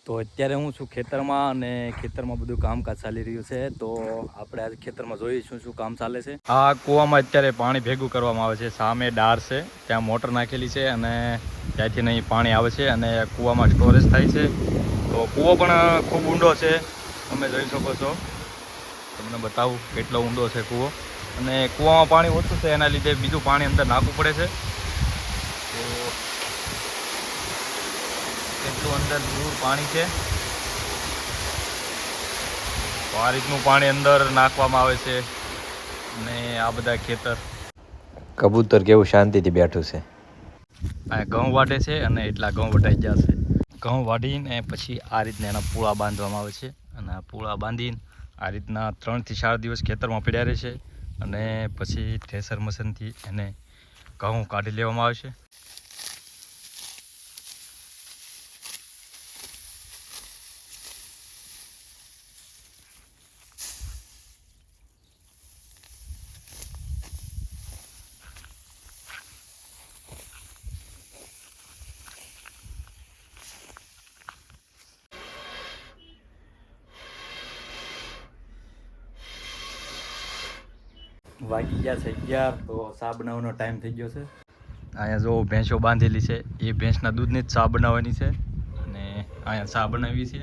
તો અત્યારે હું છું ખેતરમાં અને ખેતરમાં બધું કામકાજ ચાલી રહ્યું છે. તો આપણે આજે ખેતરમાં જોઈએ શું કામ ચાલે છે. આ કૂવામાં અત્યારે પાણી ભેગું કરવામાં આવે છે. સામે ડાર છે, ત્યાં મોટર નાખેલી છે અને ત્યાંથી નહીં પાણી આવે છે અને કૂવામાં સ્ટોરેજ થાય છે. તો કૂવો પણ ખૂબ ઊંડો છે, તમે જોઈ શકો છો. તમને બતાવું કેટલો ઊંડો છે કૂવો. અને કૂવામાં પાણી ઓછું છે, એના લીધે બીજું પાણી અંદર નાખવું પડે છે. તો કેટલું અંદર દૂર પાણી છે. તો આ રીતનું પાણી અંદર નાખવામાં આવે છે. અને આ બધા ખેતર કબૂતર કેવું શાંતિથી બેઠું છે. આ ઘઉં વાઢે છે અને એટલા ઘઉં વઢાઈ ગયા છે. ઘઉં વાઢીને પછી આ રીતના એના પૂળા બાંધવામાં આવે છે. અને આ પૂળા બાંધીને આ રીતના 3 થી 4 દિવસ ખેતરમાં પડ્યા રહે છે. અને પછી થ્રેસર મશીનથી એને ઘઉં કાઢી લેવામાં આવે છે. વાગી ગયા છે 11, તો ચા બનાવવાનો ટાઈમ થઈ ગયો છે. અહીંયા જો ભેંસો બાંધેલી છે, એ ભેંસના દૂધની જ ચા બનાવવાની છે. અને અહીંયા ચા બનાવી છે.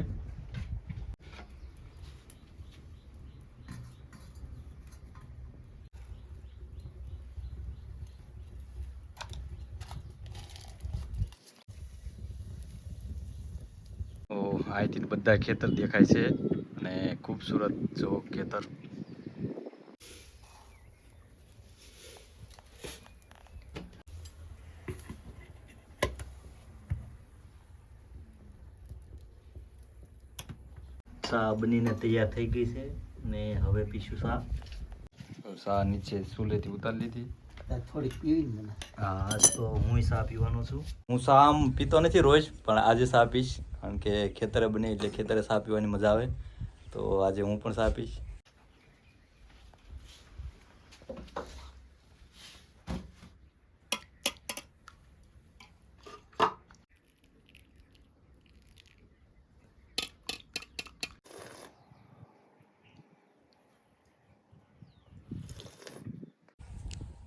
તો અહીંથી બધા ખેતર દેખાય છે અને ખૂબસૂરત જો ખેતર. ચા બનીને તૈયાર થઈ ગઈ છે ને હવે પીશું ચા. ચા નીચે ચૂલેથી ઉતારી લીધી. થોડીક પીવી મને. હા, તો હું ચા પીવાનો છું. હું ચા આમ પીતો નથી રોજ, પણ આજે ચા પીશ કારણ કે ખેતરે બની એટલે ખેતરે ચા પીવાની મજા આવે. તો આજે હું પણ ચા પીશ.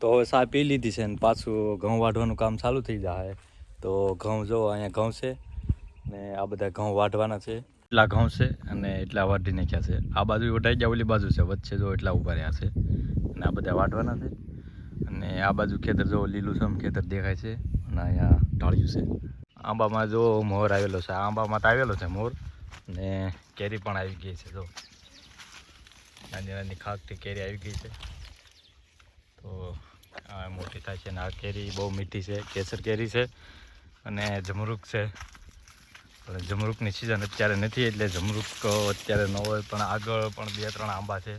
તો હવે ચા પી લીધી છે ને પાછું ઘઉં વાઢવાનું કામ ચાલુ થઈ જાય. તો ઘઉં જો અહીંયા ઘઉં છે ને આ બધા ઘઉં વાઢવાના છે. એટલા ઘઉં છે અને એટલા વાઢી નાખ્યા છે. આ બાજુ વઢાઈ ગયા, ઓલી બાજુ છે, વચ્ચે જો એટલા ઊભા રહ્યા છે અને આ બધા વાઢવાના છે. અને આ બાજુ ખેતર જો લીલુંછમ ખેતર દેખાય છે અને અહીંયા ઢાળ્યું છે. આંબામાં જો મોર આવેલો છે. આંબામાં તો આવેલો છે મોર ને કેરી પણ આવી ગઈ છે. જો નાની નાની ખાકથી કેરી આવી ગઈ છે. તો આ મોટી થાય છે ને આ કેરી બહુ મીઠી છે, કેસર કેરી છે. અને જમરૂક છે, પણ જમરૂકની સિઝન અત્યારે નથી એટલે જમરૂક અત્યારે ન હોય, પણ આગળ પણ 2-3 આંબા છે.